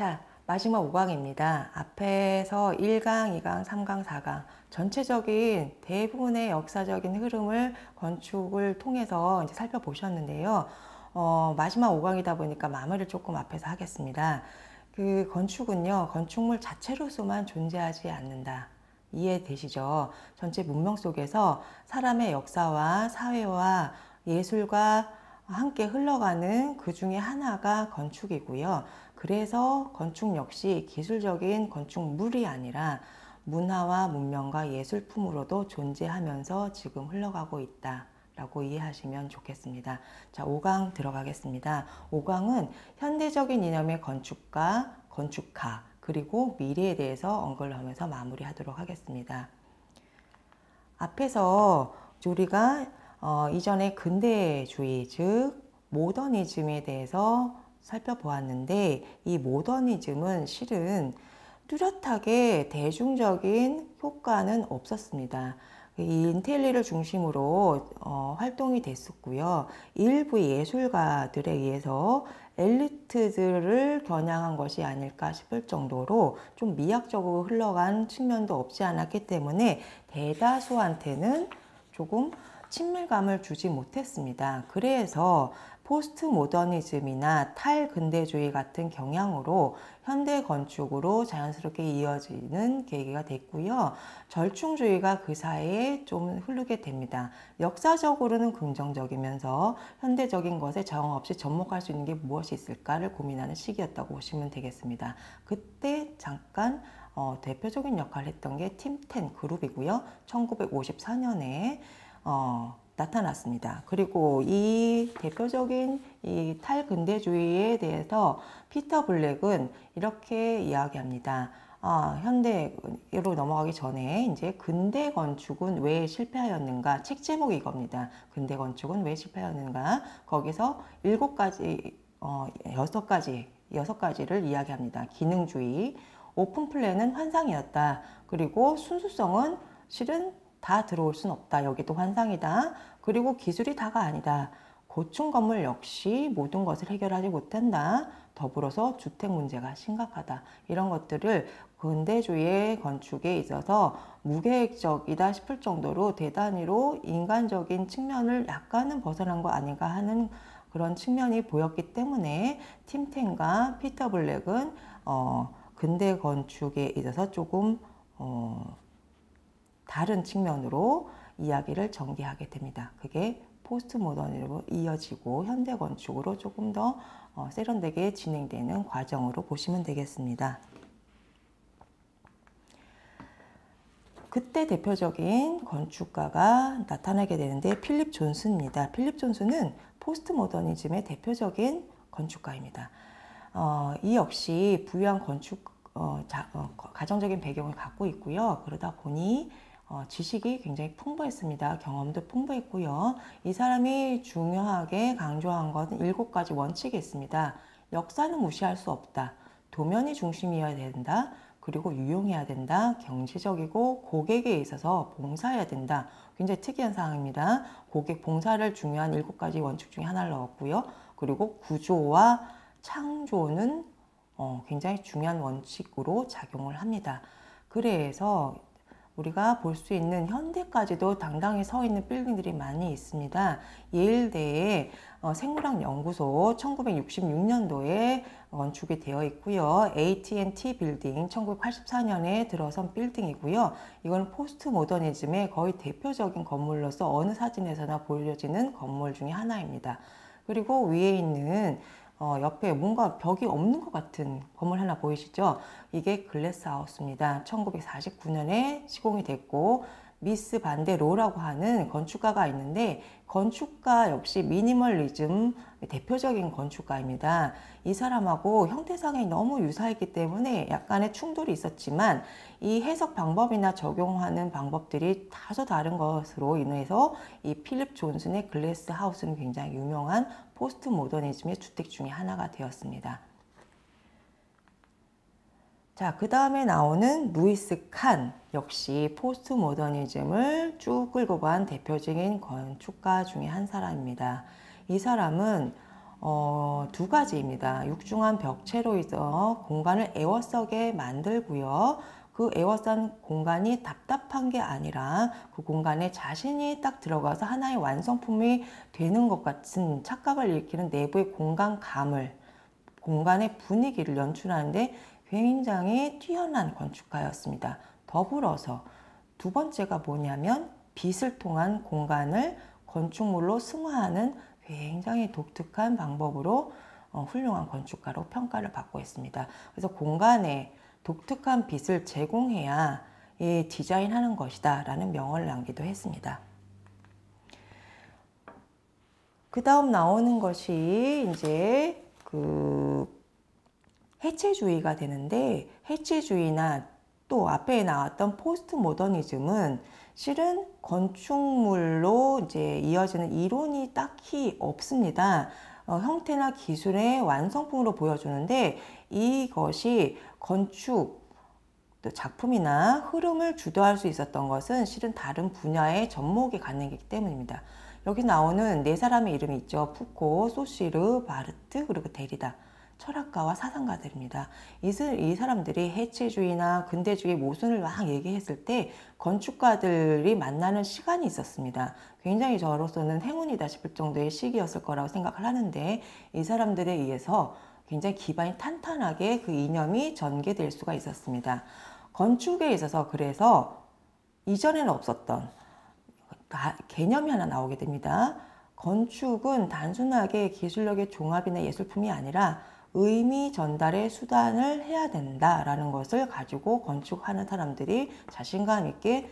자, 마지막 5강입니다. 앞에서 1강, 2강, 3강, 4강 전체적인 대부분의 역사적인 흐름을 건축을 통해서 이제 살펴보셨는데요. 마지막 5강이다 보니까 마무리를 조금 앞에서 하겠습니다. 그 건축은요, 건축물 자체로서만 존재하지 않는다. 이해되시죠? 전체 문명 속에서 사람의 역사와 사회와 예술과 함께 흘러가는 그 중에 하나가 건축이고요. 그래서 건축 역시 기술적인 건축물이 아니라 문화와 문명과 예술품으로도 존재하면서 지금 흘러가고 있다 라고 이해하시면 좋겠습니다. 자, 5강 들어가겠습니다. 5강은 현대적인 이념의 건축가, 건축가, 그리고 미래에 대해서 언급을 하면서 마무리하도록 하겠습니다. 앞에서 우리가 이전에 근대주의, 즉 모더니즘에 대해서 살펴보았는데, 이 모더니즘은 실은 뚜렷하게 대중적인 효과는 없었습니다. 이 인텔리를 중심으로 활동이 됐었고요. 일부 예술가들에 의해서 엘리트들을 겨냥한 것이 아닐까 싶을 정도로 좀 미학적으로 흘러간 측면도 없지 않았기 때문에 대다수한테는 조금 친밀감을 주지 못했습니다. 그래서 포스트 모더니즘이나 탈근대주의 같은 경향으로 현대 건축으로 자연스럽게 이어지는 계기가 됐고요. 절충주의가 그 사이에 좀 흐르게 됩니다. 역사적으로는 긍정적이면서 현대적인 것에 저항 없이 접목할 수 있는 게 무엇이 있을까를 고민하는 시기였다고 보시면 되겠습니다. 그때 잠깐 대표적인 역할을 했던 게 팀10 그룹이고요. 1954년에 나타났습니다. 그리고 이 대표적인 이 탈근대주의에 대해서 피터 블랙은 이렇게 이야기합니다. 현대로 넘어가기 전에 이제 근대 건축은 왜 실패하였는가? 책 제목이 이겁니다. 근대 건축은 왜 실패하였는가? 거기서 6가지를 이야기합니다. 기능주의, 오픈 플랜은 환상이었다. 그리고 순수성은 실은 다 들어올 순 없다. 여기도 환상이다. 그리고 기술이 다가 아니다. 고층 건물 역시 모든 것을 해결하지 못한다. 더불어서 주택 문제가 심각하다. 이런 것들을 근대주의의 건축에 있어서 무계획적이다 싶을 정도로 대단히로 인간적인 측면을 약간은 벗어난 거 아닌가 하는 그런 측면이 보였기 때문에 팀10과 피터 블랙은 근대 건축에 있어서 조금 다른 측면으로 이야기를 전개하게 됩니다. 그게 포스트 모더니즘으로 이어지고 현대 건축으로 조금 더 세련되게 진행되는 과정으로 보시면 되겠습니다. 그때 대표적인 건축가가 나타나게 되는데 필립 존슨입니다. 필립 존슨은 포스트 모더니즘의 대표적인 건축가입니다. 이 역시 부유한 건축 가정적인 배경을 갖고 있고요. 그러다 보니 지식이 굉장히 풍부했습니다. 경험도 풍부했고요. 이 사람이 중요하게 강조한 것은 7가지 원칙이 있습니다. 역사는 무시할 수 없다. 도면이 중심이어야 된다. 그리고 유용해야 된다. 경제적이고 고객에 있어서 봉사해야 된다. 굉장히 특이한 사항입니다. 고객 봉사를 중요한 7가지 원칙 중에 하나를 넣었고요. 그리고 구조와 창조는 굉장히 중요한 원칙으로 작용을 합니다. 그래서 우리가 볼 수 있는 현대까지도 당당히 서 있는 빌딩들이 많이 있습니다. 예일대의 생물학 연구소 1966년도에 건축이 되어 있고요. AT&T 빌딩 1984년에 들어선 빌딩이고요. 이건 포스트 모더니즘의 거의 대표적인 건물로서 어느 사진에서나 보여지는 건물 중에 하나입니다. 그리고 위에 있는 옆에 뭔가 벽이 없는 것 같은 건물 하나 보이시죠? 이게 글래스하우스입니다. 1949년에 시공이 됐고 미스 반데로라고 하는 건축가가 있는데 건축가 역시 미니멀리즘 대표적인 건축가입니다. 이 사람하고 형태상이 너무 유사했기 때문에 약간의 충돌이 있었지만 이 해석 방법이나 적용하는 방법들이 다소 다른 것으로 인해서 이 필립 존슨의 글래스하우스는 굉장히 유명한 포스트 모더니즘의 주택 중에 하나가 되었습니다. 자, 그 다음에 나오는 루이스 칸 역시 포스트 모더니즘을 쭉 끌고 간 대표적인 건축가 중에 한 사람입니다. 이 사람은 두 가지입니다. 육중한 벽체로 있어 공간을 에워싸게 만들고요. 그 에워싼 공간이 답답한 게 아니라 그 공간에 자신이 딱 들어가서 하나의 완성품이 되는 것 같은 착각을 일으키는 내부의 공간감을, 공간의 분위기를 연출하는데 굉장히 뛰어난 건축가였습니다. 더불어서 두 번째가 뭐냐면 빛을 통한 공간을 건축물로 승화하는 굉장히 독특한 방법으로 훌륭한 건축가로 평가를 받고 있습니다. 그래서 공간에 독특한 빛을 제공해야 디자인하는 것이다 라는 명언을 남기도 했습니다. 그 다음 나오는 것이 이제 해체주의가 되는데, 해체주의나 또 앞에 나왔던 포스트 모더니즘은 실은 건축물로 이제 이어지는 이론이 딱히 없습니다. 형태나 기술의 완성품으로 보여주는데 이것이 건축 작품이나 흐름을 주도할 수 있었던 것은 실은 다른 분야의 접목이 가능했기 때문입니다. 여기 나오는 네 사람의 이름이 있죠. 푸코, 소시르, 바르트, 그리고 데리다. 철학가와 사상가들입니다. 이 사람들이 해체주의나 근대주의 모순을 막 얘기했을 때 건축가들이 만나는 시간이 있었습니다. 굉장히 저로서는 행운이다 싶을 정도의 시기였을 거라고 생각을 하는데, 이 사람들에 의해서 굉장히 기반이 탄탄하게 그 이념이 전개될 수가 있었습니다. 건축에 있어서 그래서 이전에는 없었던 개념이 하나 나오게 됩니다. 건축은 단순하게 기술력의 종합이나 예술품이 아니라 의미 전달의 수단을 해야 된다라는 것을 가지고 건축하는 사람들이 자신감 있게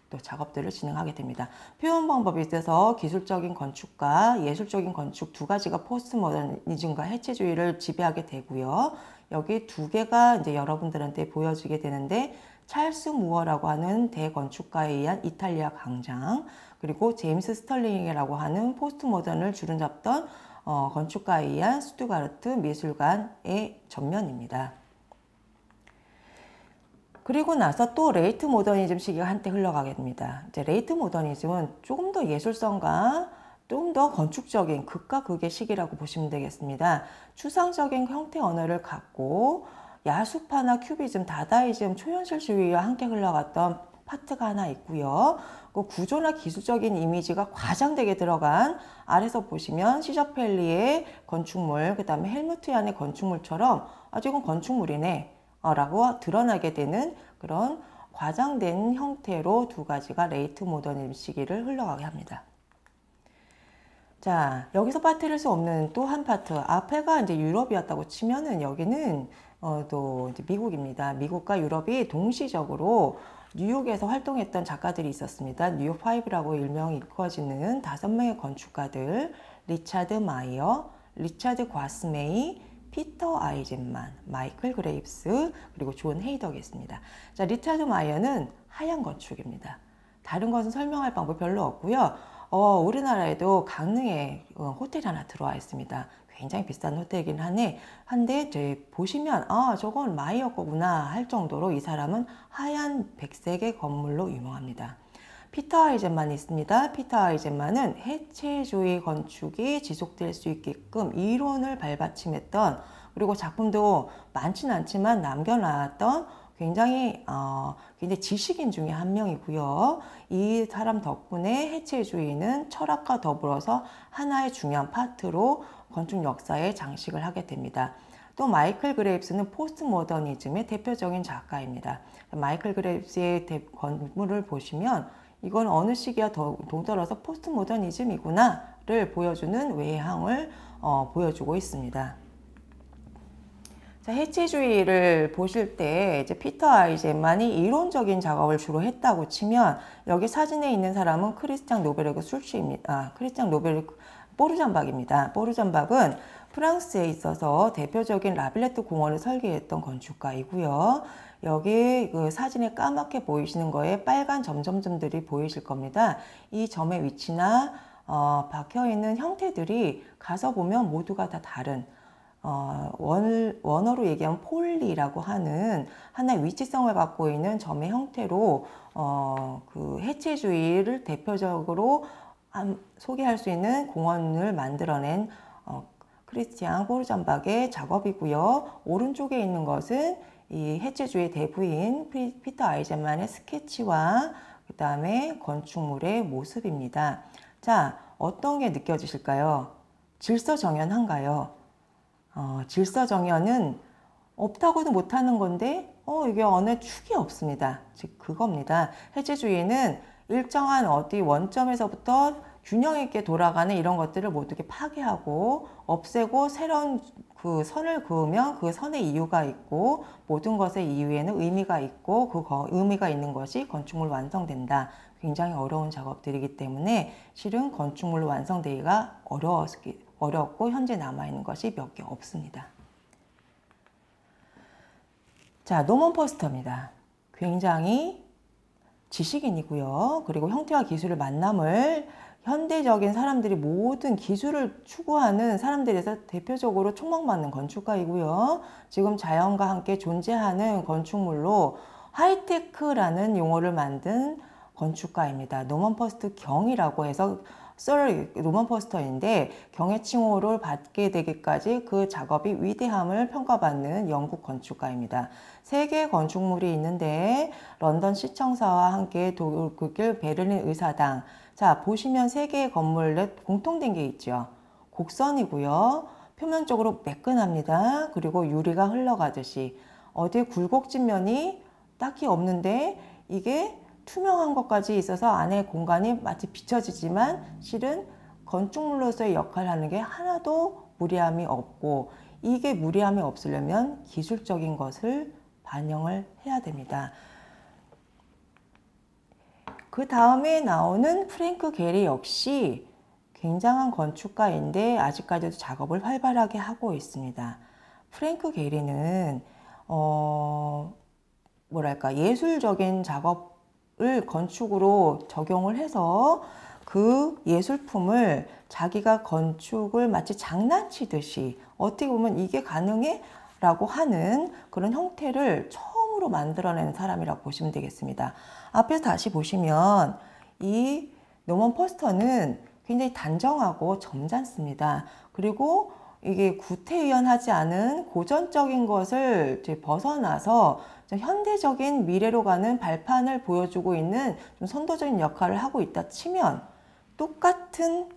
또 작업들을 진행하게 됩니다. 표현 방법에 있어서 기술적인 건축과 예술적인 건축 두 가지가 포스트 모더니즘과 해체주의를 지배하게 되고요. 여기 두 개가 이제 여러분들한테 보여지게 되는데, 찰스 무어라고 하는 대건축가에 의한 이탈리아 광장, 그리고 제임스 스털링이라고 하는 포스트 모던을 주름잡던 건축가에 의한 스투가르트 미술관의 전면입니다. 그리고 나서 또 레이트 모더니즘 시기가 한때 흘러가게 됩니다. 이제 레이트 모더니즘은 조금 더 예술성과 좀 더 건축적인 극과 극의 시기라고 보시면 되겠습니다. 추상적인 형태 언어를 갖고 야수파나 큐비즘, 다다이즘, 초현실주의와 함께 흘러갔던 파트가 하나 있고요. 그 구조나 기술적인 이미지가 과장되게 들어간, 아래서 보시면 시저펠리의 건축물, 그 다음에 헬무트 얀의 건축물처럼 이건 건축물이네 라고 드러나게 되는 그런 과장된 형태로 두 가지가 레이트 모더니즘 시기를 흘러가게 합니다. 자, 여기서 빠뜨릴 수 없는 또 한 파트, 앞에가 이제 유럽이었다고 치면은 여기는 또 이제 미국입니다. 미국과 유럽이 동시적으로 뉴욕에서 활동했던 작가들이 있었습니다. 뉴욕 5라고 일명이 일컬어지는 5명의 건축가들, 리차드 마이어, 리차드 과스메이, 피터 아이젠만, 마이클 그레이브스, 그리고 존 헤이덕이 있습니다. 자, 리차드 마이어는 하얀 건축입니다. 다른 것은 설명할 방법이 별로 없고요. 우리나라에도 강릉에 호텔이 하나 들어와 있습니다. 굉장히 비싼 호텔이긴 한데 보시면 저건 마이어 거구나 할 정도로 이 사람은 하얀 백색의 건물로 유명합니다. 피터 아이젠만이 있습니다. 피터 아이젠만은 해체주의 건축이 지속될 수 있게끔 이론을 발받침했던, 그리고 작품도 많지는 않지만 남겨놨던 굉장히 지식인 중에 한 명이고요. 이 사람 덕분에 해체주의는 철학과 더불어서 하나의 중요한 파트로 건축 역사에 장식을 하게 됩니다. 또 마이클 그레이브스는 포스트 모더니즘의 대표적인 작가입니다. 마이클 그레이브스의 건물을 보시면 이건 어느 시기와 동떨어서 포스트 모더니즘이구나를 보여주는 외향을 보여주고 있습니다. 자, 해체주의를 보실 때 이제 피터 아이젠만이 이론적인 작업을 주로 했다고 치면, 여기 사진에 있는 사람은 크리스티앙 노베르그 술치입니다. 크리스티앙 노베르그 보르잠박입니다. 보르잠박은 프랑스에 있어서 대표적인 라빌레트 공원을 설계했던 건축가이고요. 여기 그 사진에 까맣게 보이시는 거에 빨간 점점점들이 보이실 겁니다. 이 점의 위치나 박혀있는 형태들이 가서 보면 모두가 다 다른, 원어로 얘기하면 폴리라고 하는 하나의 위치성을 갖고 있는 점의 형태로 그 해체주의를 대표적으로 소개할 수 있는 공원을 만들어낸 크리스티안 포르잔박의 작업이고요. 오른쪽에 있는 것은 이 해체주의 대부인 피터 아이젠만의 스케치와 그 다음에 건축물의 모습입니다. 자, 어떤 게 느껴지실까요? 질서정연한가요? 질서정연은 없다고도 못하는 건데 이게 어느 축이 없습니다. 즉 그겁니다. 해체주의는 일정한 어디 원점에서부터 균형 있게 돌아가는 이런 것들을 모두게 파괴하고 없애고 새로운 그 선을 그으면 그 선의 이유가 있고 모든 것의 이유에는 의미가 있고 그 의미가 있는 것이 건축물로 완성된다. 굉장히 어려운 작업들이기 때문에 실은 건축물로 완성되기가 어렵고 현재 남아있는 것이 몇 개 없습니다. 자, 노먼 포스터입니다. 굉장히 지식인이고요. 그리고 형태와 기술의 만남을 현대적인 사람들이 모든 기술을 추구하는 사람들에서 대표적으로 촉망받는 건축가이고요. 지금 자연과 함께 존재하는 건축물로 하이테크라는 용어를 만든 건축가입니다. 노먼 포스터 경이라고 해서 노먼 포스터인데 경의 칭호를 받게 되기까지 그 작업이 위대함을 평가받는 영국 건축가입니다. 세 개의 건축물이 있는데 런던 시청사와 함께 독일 베를린 의사당. 자, 보시면 세 개의 건물에 공통된 게 있죠. 곡선이고요. 표면적으로 매끈합니다. 그리고 유리가 흘러가듯이 어디 굴곡진 면이 딱히 없는데 이게 투명한 것까지 있어서 안에 공간이 마치 비춰지지만 실은 건축물로서의 역할을 하는 게 하나도 무리함이 없고 이게 무리함이 없으려면 기술적인 것을 반영을 해야 됩니다. 그 다음에 나오는 프랭크 게리 역시 굉장한 건축가인데 아직까지도 작업을 활발하게 하고 있습니다. 프랭크 게리는 뭐랄까 예술적인 작업을 건축으로 적용을 해서 그 예술품을 자기가 건축을 마치 장난치듯이 어떻게 보면 이게 가능해? 라고 하는 그런 형태를 처음으로 만들어낸 사람이라고 보시면 되겠습니다. 앞에서 다시 보시면 이 노먼 포스터는 굉장히 단정하고 점잖습니다. 그리고 이게 구태의연하지 않은 고전적인 것을 이제 벗어나서 현대적인 미래로 가는 발판을 보여주고 있는 좀 선도적인 역할을 하고 있다 치면 똑같은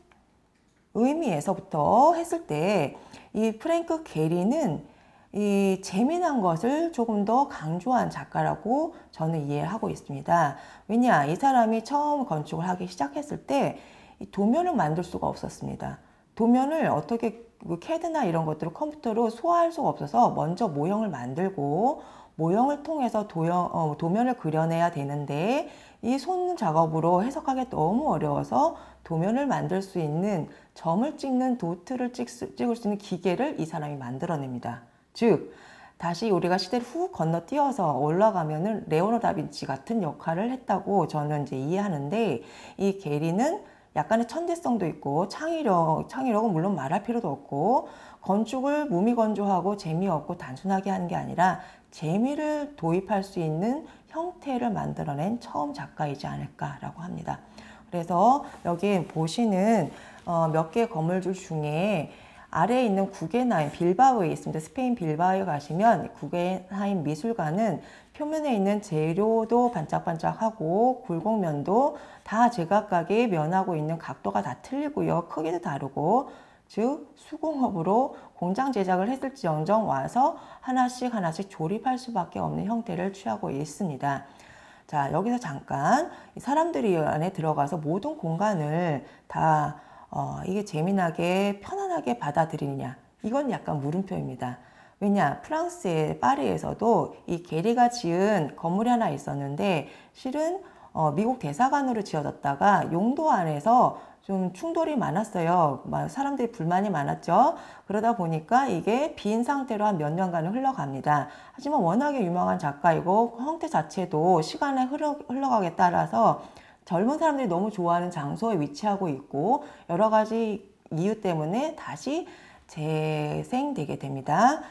의미에서부터 했을 때 이 프랭크 게리는 이 재미난 것을 조금 더 강조한 작가라고 저는 이해하고 있습니다. 왜냐, 이 사람이 처음 건축을 하기 시작했을 때 이 도면을 만들 수가 없었습니다. 도면을 어떻게 CAD나 이런 것들을 컴퓨터로 소화할 수가 없어서 먼저 모형을 만들고 모형을 통해서 도면을 그려내야 되는데 이 손 작업으로 해석하기 너무 어려워서 도면을 만들 수 있는 점을 찍는 도트를 찍을 수 있는 기계를 이 사람이 만들어냅니다. 즉 다시 우리가 시대를 훅 건너뛰어서 올라가면은 레오나르도 다빈치 같은 역할을 했다고 저는 이제 이해하는데 이 게리는 약간의 천재성도 있고 창의력은 물론 말할 필요도 없고 건축을 무미건조하고 재미없고 단순하게 하는 게 아니라 재미를 도입할 수 있는 형태를 만들어낸 처음 작가이지 않을까라고 합니다. 그래서 여기 보시는 몇 개의 건물들 중에 아래에 있는 구겐하임 빌바오에 있습니다. 스페인 빌바오에 가시면 구겐하임 미술관은 표면에 있는 재료도 반짝반짝하고 굴곡면도 다 제각각의 면하고 있는 각도가 다 틀리고요. 크기도 다르고 즉 수공업으로 공장 제작을 했을지언정 와서 하나씩 조립할 수밖에 없는 형태를 취하고 있습니다. 자, 여기서 잠깐 사람들이 안에 들어가서 모든 공간을 다 이게 재미나게 편안하게 받아들이느냐, 이건 약간 물음표입니다. 왜냐, 프랑스의 파리에서도 이 게리가 지은 건물이 하나 있었는데 실은 미국 대사관으로 지어졌다가 용도 안에서 좀 충돌이 많았어요. 사람들이 불만이 많았죠. 그러다 보니까 이게 빈 상태로 한 몇 년간은 흘러갑니다. 하지만 워낙에 유명한 작가이고 형태 자체도 시간에 흘러가게 따라서 젊은 사람들이 너무 좋아하는 장소에 위치하고 있고 여러 가지 이유 때문에 다시 재생되게 됩니다.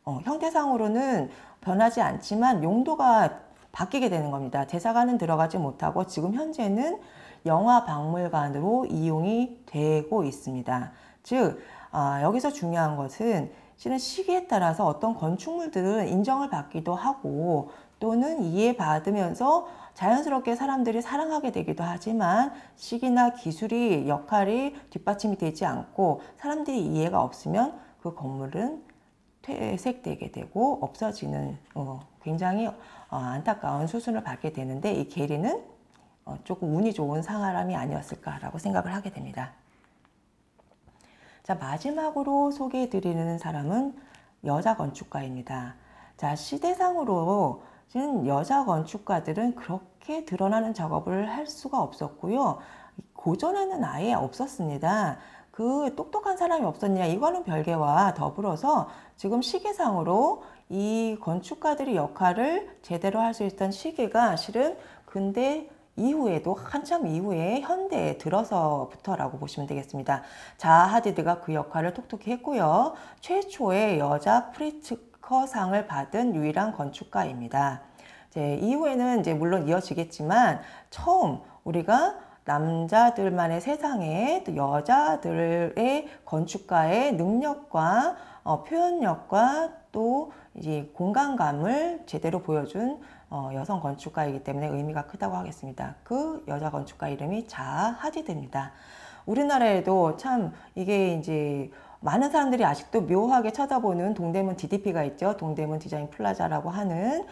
형태상으로는 변하지 않지만 용도가 바뀌게 되는 겁니다. 대사관은 들어가지 못하고 지금 현재는 영화 박물관으로 이용이 되고 있습니다. 즉 여기서 중요한 것은 실은 시기에 따라서 어떤 건축물들은 인정을 받기도 하고 또는 이해받으면서 자연스럽게 사람들이 사랑하게 되기도 하지만 시기나 기술이 역할이 뒷받침이 되지 않고 사람들이 이해가 없으면 그 건물은 퇴색되게 되고 없어지는 굉장히 안타까운 수순을 밟게 되는데 이 게리는 조금 운이 좋은 사람이 아니었을까라고 생각을 하게 됩니다. 자, 마지막으로 소개해 드리는 사람은 여자 건축가입니다. 자, 시대상으로 여자 건축가들은 그렇게 드러나는 작업을 할 수가 없었고요. 고전에는 아예 없었습니다. 그 똑똑한 사람이 없었냐, 이거는 별개와 더불어서 지금 시기상으로 이 건축가들의 역할을 제대로 할 수 있던 시기가 실은 근대 이후에도 한참 이후에 현대에 들어서부터라고 보시면 되겠습니다. 자하 하디드가 그 역할을 톡톡히 했고요. 최초의 여자 프리츠커상을 받은 유일한 건축가입니다. 이후에는 이제 물론 이어지겠지만 처음 우리가 남자들만의 세상에 또 여자들의 건축가의 능력과 표현력과 또 이제 공간감을 제대로 보여준 여성 건축가이기 때문에 의미가 크다고 하겠습니다. 그 여자 건축가 이름이 자하 하디드입니다. 우리나라에도 참 이게 이제 많은 사람들이 아직도 묘하게 쳐다보는 동대문 DDP가 있죠. 동대문 디자인 플라자라고 하는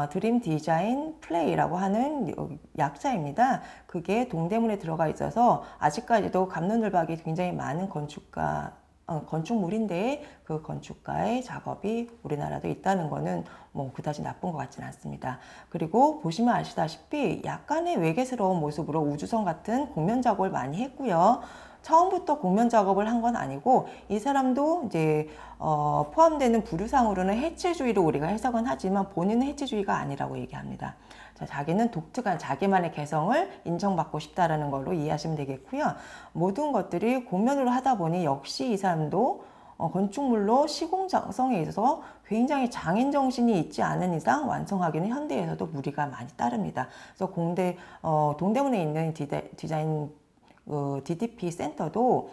드림 디자인 플레이라고 하는 약자입니다. 그게 동대문에 들어가 있어서 아직까지도 갑론을박이 굉장히 많은 건축물인데 그 건축가의 작업이 우리나라도 있다는 거는 뭐 그다지 나쁜 것 같지는 않습니다. 그리고 보시면 아시다시피 약간의 외계스러운 모습으로 우주선 같은 곡면 작업을 많이 했고요. 처음부터 곡면 작업을 한 건 아니고 이 사람도 이제 포함되는 부류상으로는 해체주의로 우리가 해석은 하지만 본인은 해체주의가 아니라고 얘기합니다. 자, 자기는 독특한 자기만의 개성을 인정받고 싶다라는 걸로 이해하시면 되겠고요. 모든 것들이 곡면으로 하다 보니 역시 이 사람도 건축물로 시공성에 있어서 굉장히 장인 정신이 있지 않은 이상 완성하기는 현대에서도 무리가 많이 따릅니다. 그래서 동대문에 있는 디자인 DDP 센터도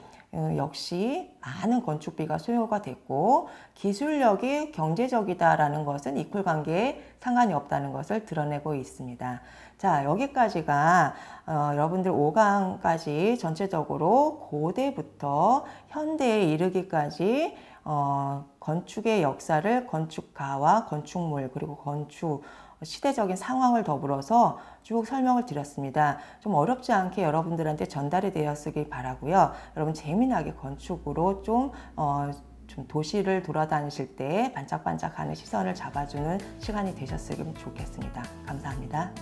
역시 많은 건축비가 소요가 됐고 기술력이 경제적이다라는 것은 이퀄 관계에 상관이 없다는 것을 드러내고 있습니다. 자, 여기까지가 여러분들 5강까지 전체적으로 고대부터 현대에 이르기까지 건축의 역사를 건축가와 건축물 그리고 건축 시대적인 상황을 더불어서 쭉 설명을 드렸습니다. 좀 어렵지 않게 여러분들한테 전달이 되었으길 바라고요. 여러분 재미나게 건축으로 좀 도시를 돌아다니실 때 반짝반짝하는 시선을 잡아주는 시간이 되셨으면 좋겠습니다. 감사합니다.